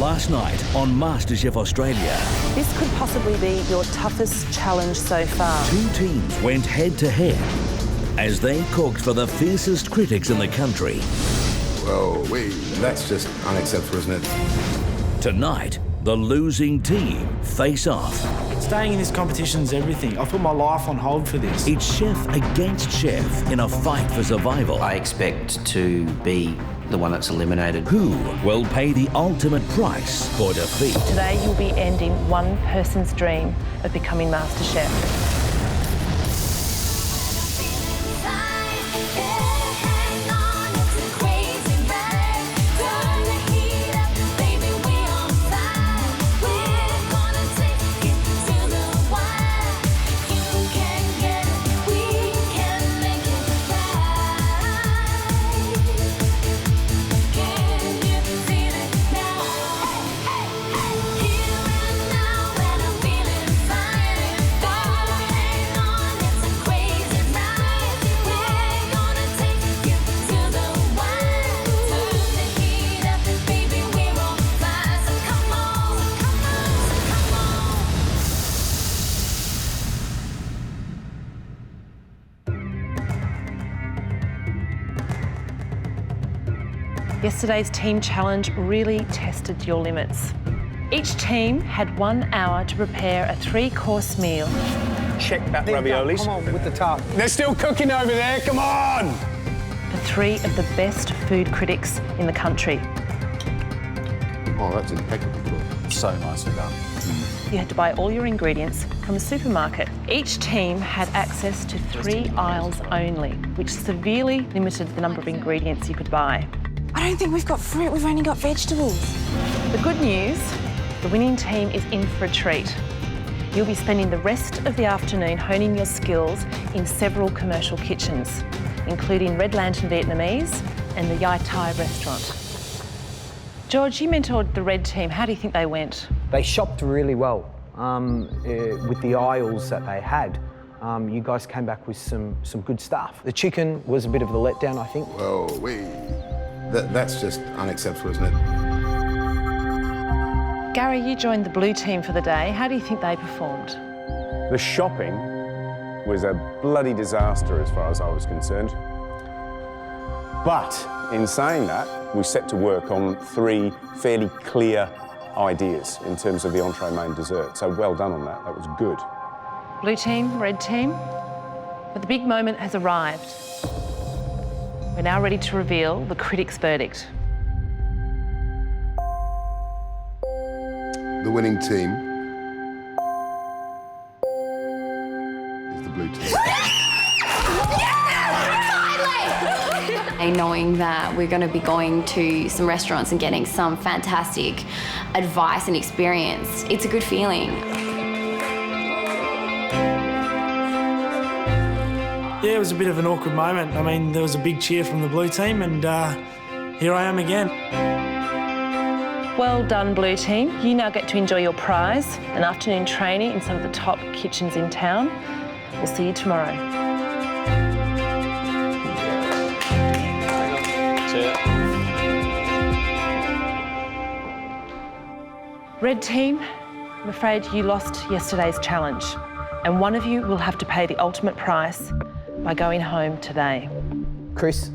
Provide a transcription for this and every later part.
last night on MasterChef Australia. This could possibly be your toughest challenge so far. Two teams went head-to-head as they cooked for the fiercest critics in the country. Whoa, wait, that's just unacceptable, isn't it? Tonight, the losing team face off. Staying in this competition is everything. I've put my life on hold for this. It's chef against chef in a fight for survival. I expect to be the one that's eliminated. Who will pay the ultimate price for defeat? Today you'll be ending one person's dream of becoming MasterChef. Yesterday's team challenge really tested your limits. Each team had 1 hour to prepare a 3-course meal. Check that raviolis. Come on, with the tart. They're still cooking over there, come on! For 3 of the best food critics in the country. Oh, that's impeccable. So nicely done. You had to buy all your ingredients from a supermarket. Each team had access to 3 aisles only, which severely limited the number of ingredients you could buy. I don't think we've got fruit, we've only got vegetables. The good news, the winning team is in for a treat. You'll be spending the rest of the afternoon honing your skills in several commercial kitchens, including Red Lantern Vietnamese and the Yai Thai restaurant. George, you mentored the red team. How do you think they went? They shopped really well with the aisles that they had. You guys came back with some good stuff. The chicken was a bit of a letdown, I think. Whoa, wait. That's just unacceptable, isn't it? Gary, you joined the blue team for the day. How do you think they performed? The shopping was a bloody disaster as far as I was concerned. But in saying that, we set to work on 3 fairly clear ideas in terms of the entree, main, dessert. So well done on that, that was good. Blue team, red team. But the big moment has arrived. We're now ready to reveal the critics' verdict. The winning team is the blue team. Knowing that we're going to be going to some restaurants and getting some fantastic advice and experience, it's a good feeling. Yeah, it was a bit of an awkward moment. I mean, there was a big cheer from the blue team and here I am again. Well done, blue team. You now get to enjoy your prize, an afternoon training in some of the top kitchens in town. We'll see you tomorrow. Red team, I'm afraid you lost yesterday's challenge, and one of you will have to pay the ultimate price by going home today. Chris,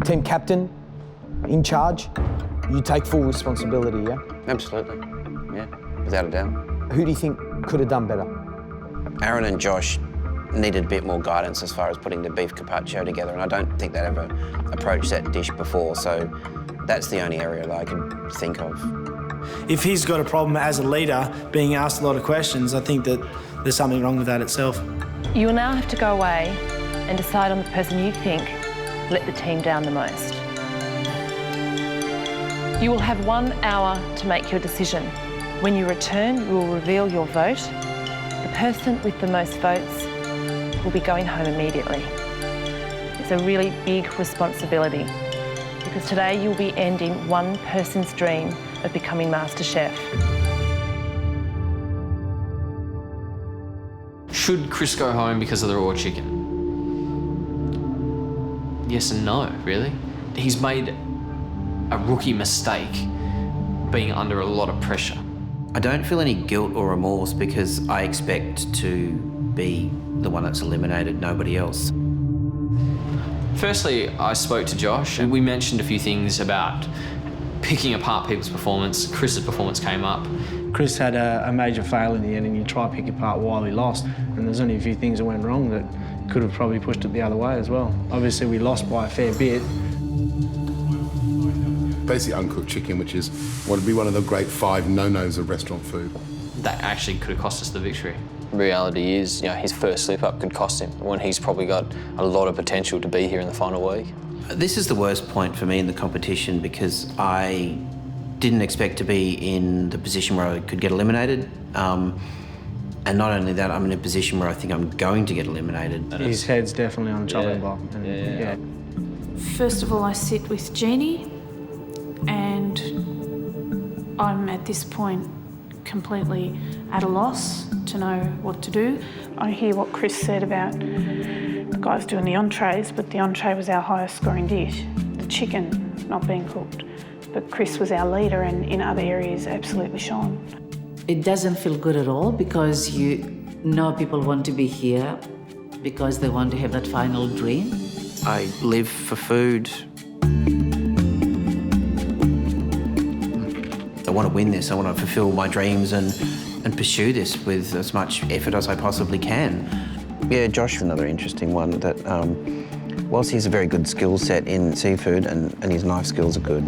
team captain, in charge, you take full responsibility, yeah? Absolutely, yeah, without a doubt. Who do you think could have done better? Aaron and Josh needed a bit more guidance as far as putting the beef carpaccio together, and I don't think they'd ever approached that dish before, so that's the only area that I could think of. If he's got a problem as a leader being asked a lot of questions, I think that there's something wrong with that itself. You will now have to go away and decide on the person you think let the team down the most. You will have 1 hour to make your decision. When you return, you will reveal your vote. The person with the most votes will be going home immediately. It's a really big responsibility because today you'll be ending one person's dream of becoming MasterChef. Should Chris go home because of the raw chicken? Yes and no, really. He's made a rookie mistake being under a lot of pressure. I don't feel any guilt or remorse because I expect to be the one that's eliminated, nobody else. Firstly, I spoke to Josh and we mentioned a few things about picking apart people's performance. Chris's performance came up. Chris had a major fail in the end and you try to pick apart why he lost, and there's only a few things that went wrong that could have probably pushed it the other way as well. Obviously we lost by a fair bit. Basically uncooked chicken, which is what would be one of the great 5 no-nos of restaurant food. That actually could have cost us the victory. Reality is, his first slip-up could cost him when he's probably got a lot of potential to be here in the final week. This is the worst point for me in the competition because I didn't expect to be in the position where I could get eliminated. And not only that, I'm in a position where I think I'm going to get eliminated. His head's definitely on the chopping block. Yeah. First of all, I sit with Jeannie, and I'm at this point completely at a loss to know what to do. I hear what Chris said about the guys doing the entrees, but the entree was our highest scoring dish. The chicken not being cooked. But Chris was our leader and in other areas absolutely shone. It doesn't feel good at all because you know people want to be here because they want to have that final dream. I live for food. I want to win this. I want to fulfil my dreams and pursue this with as much effort as I possibly can. Yeah, Josh is another interesting one that, whilst he has a very good skill set in seafood and his knife skills are good,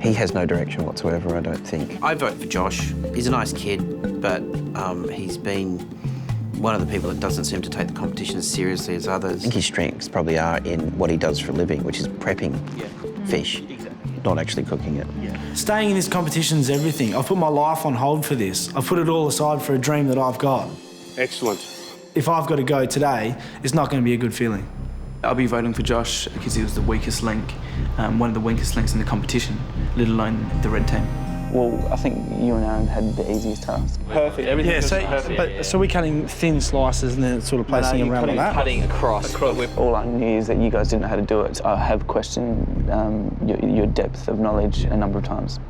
he has no direction whatsoever, I don't think. I vote for Josh. He's a nice kid, but he's been one of the people that doesn't seem to take the competition as seriously as others. I think his strengths probably are in what he does for a living, which is prepping fish, not actually cooking it. Staying in this competition is everything. I've put my life on hold for this. I've put it all aside for a dream that I've got. Excellent. If I've got to go today, it's not going to be a good feeling. I'll be voting for Josh because he was the weakest link, one of the weakest links in the competition, let alone the red team. Well, I think you and Aaron had the easiest task. Perfect. Everything was perfect. So we're cutting thin slices and then sort of placing them around like that? Cutting across. All I knew is that you guys didn't know how to do it. I have questioned your depth of knowledge a number of times.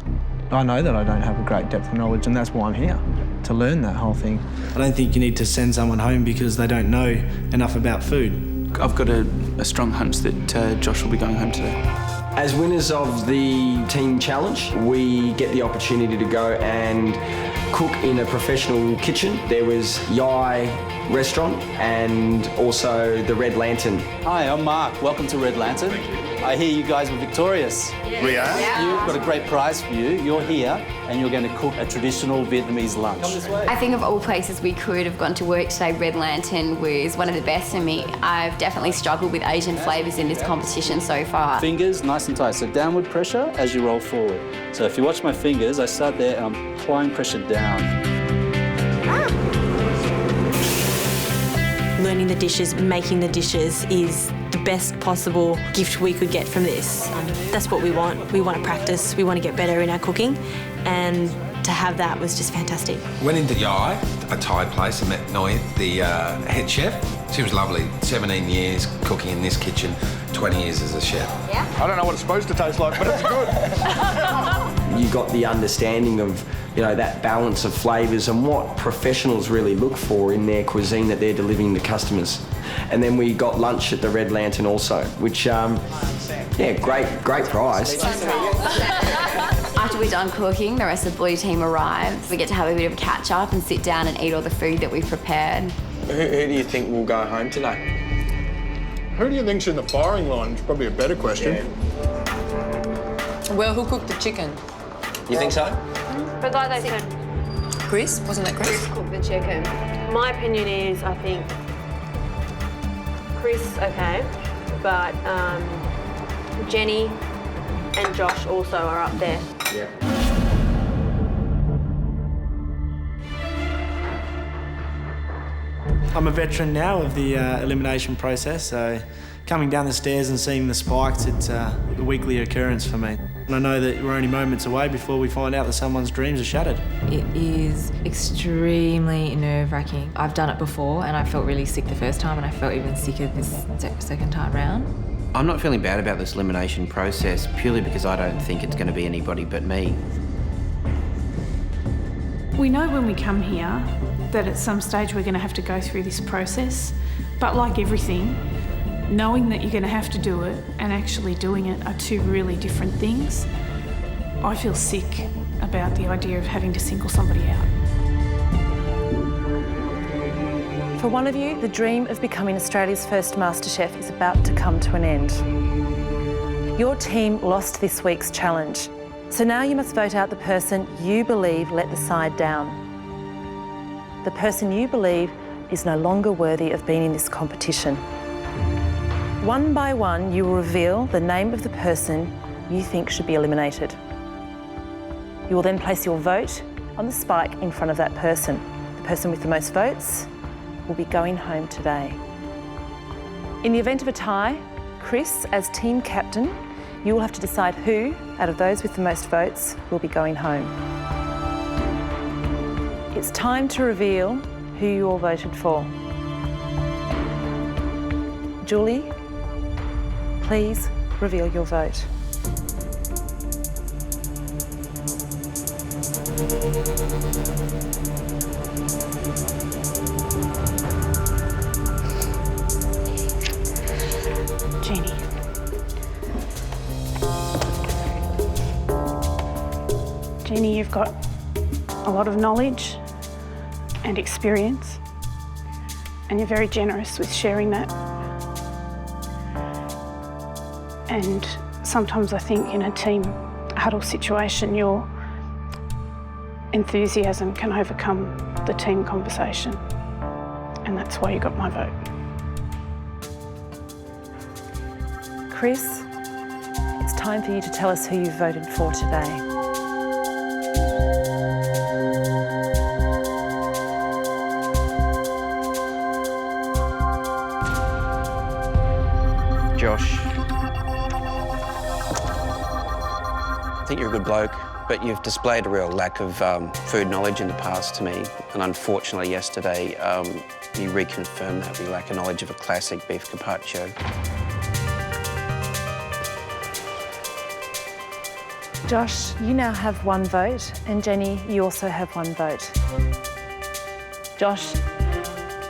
I know that I don't have a great depth of knowledge, and that's why I'm here, to learn that whole thing. I don't think you need to send someone home because they don't know enough about food. I've got a strong hunch that Josh will be going home today. As winners of the team challenge, we get the opportunity to go and cook in a professional kitchen. There was Yai Restaurant and also the Red Lantern. Hi, I'm Mark. Welcome to Red Lantern. Thank you. I hear you guys were victorious. Yes. We are? You've got a great prize for you. You're here and you're going to cook a traditional Vietnamese lunch. Come this way. I think of all places we could have gone to work today, Red Lantern was one of the best for me. I've definitely struggled with Asian flavours in this competition so far. Fingers nice and tight, so downward pressure as you roll forward. So if you watch my fingers, I start there and I'm applying pressure down. Learning the dishes, making the dishes is the best possible gift we could get from this. That's what we want. We want to practice, we want to get better in our cooking, and to have that was just fantastic. Went into Yai, a Thai place, and met Noi, the head chef. She was lovely. 17 years cooking in this kitchen, 20 years as a chef. Yeah. I don't know what it's supposed to taste like, but it's good. You got the understanding of, that balance of flavours and what professionals really look for in their cuisine that they're delivering to customers. And then we got lunch at the Red Lantern also, which, great prize. After we're done cooking, the rest of the blue team arrives. We get to have a bit of a catch up and sit down and eat all the food that we've prepared. Who do you think will go home today? Who do you think's in the firing line? It's probably a better question. Well, who cooked the chicken? You think so? But like they said, Chris? Wasn't that Chris? Chris cooked the chicken. My opinion is, I think Chris, okay, but Jenny and Josh also are up there. Yeah. I'm a veteran now of the elimination process, so coming down the stairs and seeing the spikes, it's a weekly occurrence for me. And I know that we're only moments away before we find out that someone's dreams are shattered. It is extremely nerve-wracking. I've done it before and I felt really sick the first time and I felt even sicker this second time round. I'm not feeling bad about this elimination process purely because I don't think it's going to be anybody but me. We know when we come here that at some stage we're going to have to go through this process, but like everything, knowing that you're going to have to do it and actually doing it are two really different things. I feel sick about the idea of having to single somebody out. For one of you, the dream of becoming Australia's first MasterChef is about to come to an end. Your team lost this week's challenge, so now you must vote out the person you believe let the side down. The person you believe is no longer worthy of being in this competition. One by one, you will reveal the name of the person you think should be eliminated. You will then place your vote on the spike in front of that person. The person with the most votes will be going home today. In the event of a tie, Chris, as team captain, you will have to decide who, out of those with the most votes, will be going home. It's time to reveal who you all voted for. Julie, please reveal your vote. Jeannie. Jeannie, you've got a lot of knowledge and experience, and you're very generous with sharing that. And sometimes I think in a team huddle situation, your enthusiasm can overcome the team conversation, and that's why you got my vote. Chris, it's time for you to tell us who you voted for today. Josh. I think you're a good bloke, but you've displayed a real lack of food knowledge in the past to me, and unfortunately yesterday you reconfirmed that. You lack a knowledge of a classic beef carpaccio. Josh, you now have one vote, and Jenny, you also have one vote. Josh,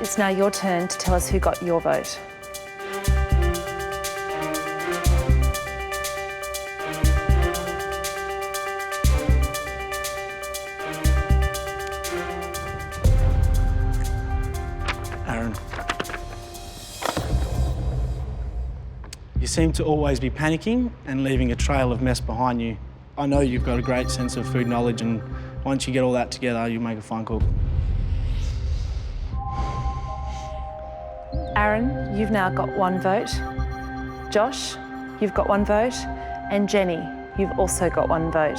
it's now your turn to tell us who got your vote. Aaron. You seem to always be panicking and leaving a trail of mess behind you. I know you've got a great sense of food knowledge, and once you get all that together, you'll make a fine cook. Aaron, you've now got one vote. Josh, you've got one vote. And Jenny, you've also got one vote.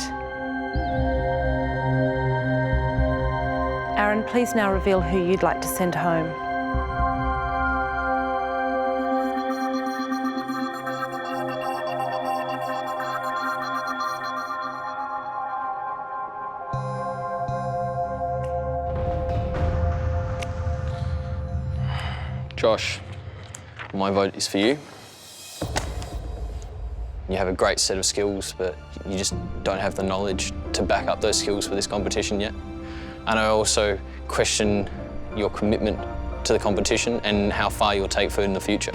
Aaron, please now reveal who you'd like to send home. Josh, my vote is for you. You have a great set of skills, but you just don't have the knowledge to back up those skills for this competition yet. And I also question your commitment to the competition and how far you'll take food in the future.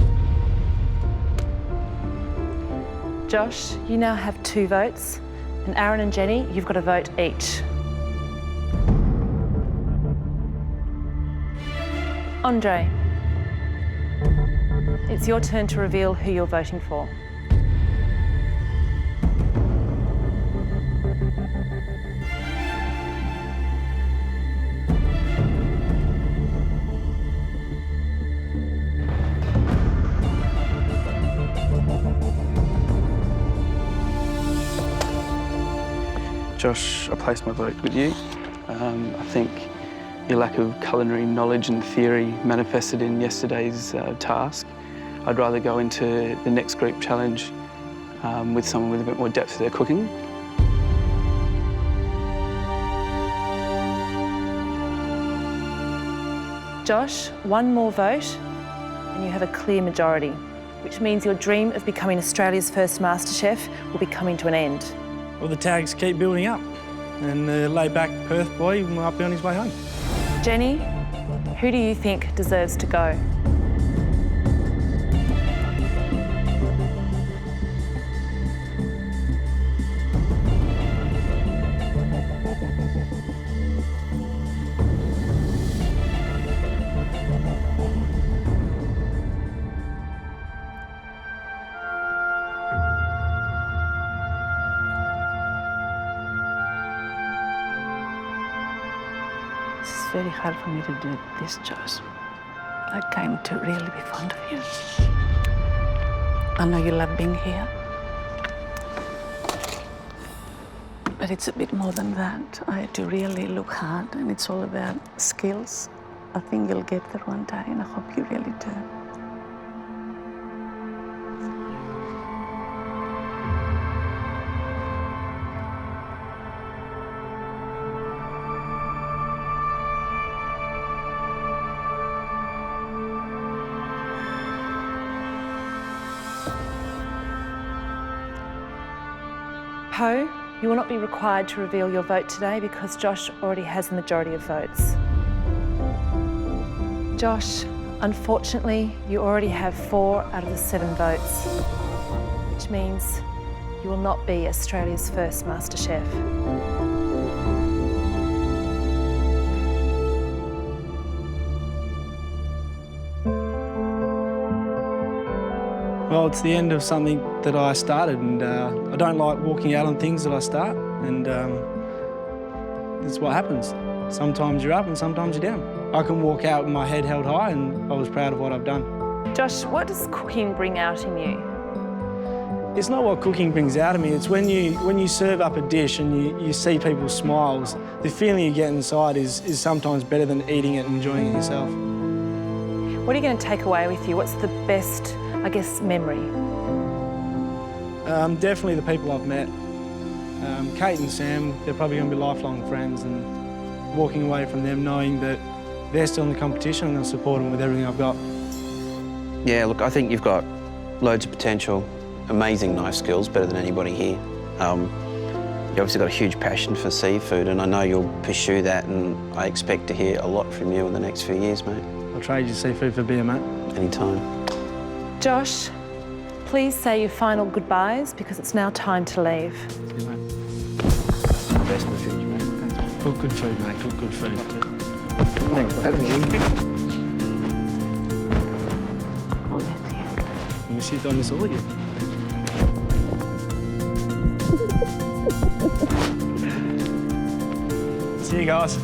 Josh, you now have two votes. And Aaron and Jenny, you've got a vote each. Andre, it's your turn to reveal who you're voting for. Josh, I place my vote with you. I think your lack of culinary knowledge and theory manifested in yesterday's task. I'd rather go into the next group challenge with someone with a bit more depth to their cooking. Josh, one more vote and you have a clear majority, which means your dream of becoming Australia's first MasterChef will be coming to an end. Well, the tags keep building up. and the laid-back Perth boy might be on his way home. Jenny, who do you think deserves to go? It's very hard for me to do this, Josh. I came to really be fond of you. I know you love being here. But it's a bit more than that. I had to really look hard, and it's all about skills. I think you'll get there one day, and I hope you really do. Poe, you will not be required to reveal your vote today because Josh already has the majority of votes. Josh, unfortunately, you already have 4 out of the 7 votes, which means you will not be Australia's first MasterChef. Well, it's the end of something that I started, and I don't like walking out on things that I start, and that's what happens. Sometimes you're up and sometimes you're down. I can walk out with my head held high, and I was proud of what I've done. Josh, what does cooking bring out in you? It's not what cooking brings out of me, it's when you serve up a dish and you see people's smiles, the feeling you get inside is sometimes better than eating it and enjoying it yourself. What are you going to take away with you? What's the best, I guess, memory? Definitely the people I've met. Kate and Sam, they're probably going to be lifelong friends, and walking away from them knowing that they're still in the competition, I'm going to support them with everything I've got. Yeah, look, I think you've got loads of potential, amazing knife skills, better than anybody here. You've obviously got a huge passion for seafood, and I know you'll pursue that, and I expect to hear a lot from you in the next few years, mate. I'll trade you seafood for beer, mate. Anytime. Josh, please say your final goodbyes because it's now time to leave. See you, mate. Best in the future, mate. Thanks. Cook good food, mate. Cook good food. Thanks for having me. You sit on this all again. See you guys.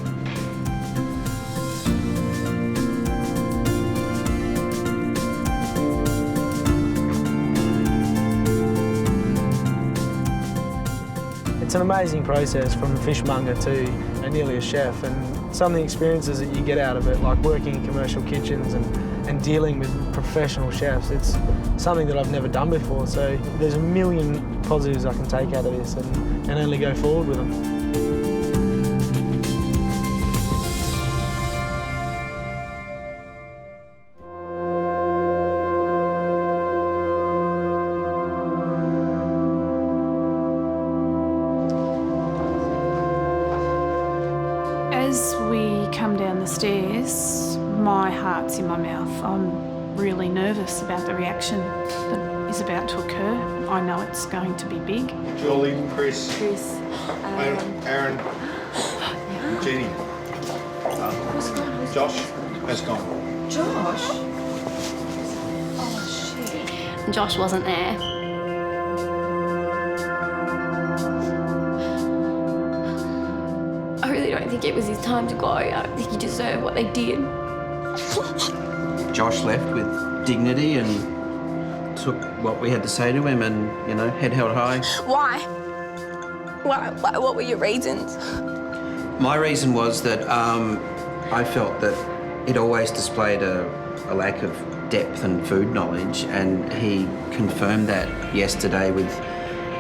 It's an amazing process from a fishmonger to nearly a chef, and some of the experiences that you get out of it, like working in commercial kitchens and dealing with professional chefs, it's something that I've never done before, so there's a million positives I can take out of this and only go forward with them. As we come down the stairs, my heart's in my mouth. I'm really nervous about the reaction that is about to occur. I know it's going to be big. Julie, Chris, Chris, Aaron, Jenny. Josh has gone. Josh? Oh, shit. Josh wasn't there. I really don't think it was his time to go. I don't think he deserved what they did. Josh left with dignity and took what we had to say to him and, you know, head held high. Why? What were your reasons? My reason was that I felt that it always displayed a lack of depth and food knowledge, and he confirmed that yesterday with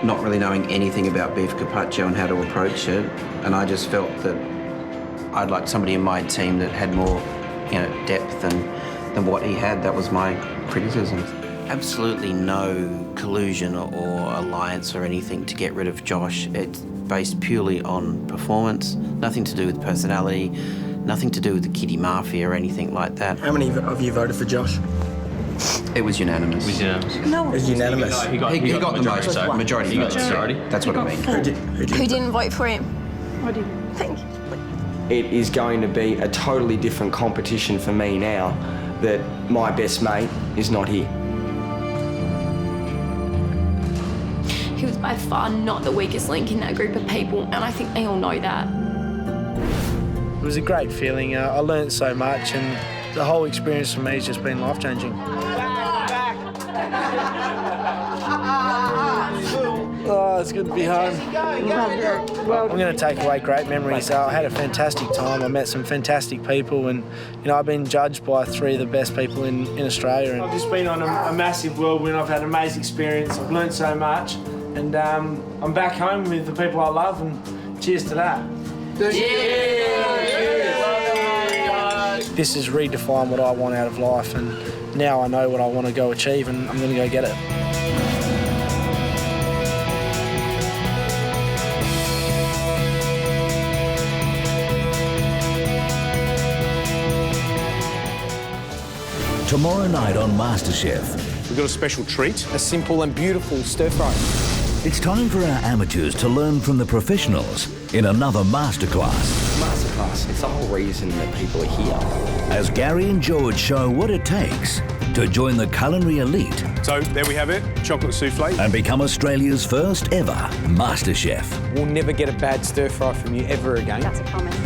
not really knowing anything about beef carpaccio and how to approach it. And I just felt that I'd like somebody in my team that had more, you know, depth than what he had. That was my criticism. absolutely no collusion or alliance or anything to get rid of Josh. It's based purely on performance, nothing to do with personality, nothing to do with the Kitty Mafia or anything like that. How many of you voted for Josh? It was unanimous. It was unanimous. No. It was unanimous. He got the most, so majority he got votes. majority. That's what I mean. Who didn't vote for him? I didn't. Thank you. It is going to be a totally different competition for me now that my best mate is not here. He was by far not the weakest link in that group of people, and I think they all know that. It was a great feeling. I learnt so much, and the whole experience for me has just been life-changing. Oh, it's good to be home. I'm going to take away great memories. I had a fantastic time. I met some fantastic people, and I've been judged by 3 of the best people in Australia. And I've just been on a massive whirlwind. I've had an amazing experience. I've learnt so much, and I'm back home with the people I love. And cheers to that. This has redefined what I want out of life, and now I know what I want to go achieve, and I'm going to go get it. Tomorrow night on MasterChef. We've got a special treat, a simple and beautiful stir fry. It's time for our amateurs to learn from the professionals in another masterclass. Masterclass, it's the whole reason that people are here. As Gary and George show what it takes to join the culinary elite. So there we have it, chocolate souffle. And become Australia's first ever MasterChef. We'll never get a bad stir fry from you ever again. That's a promise.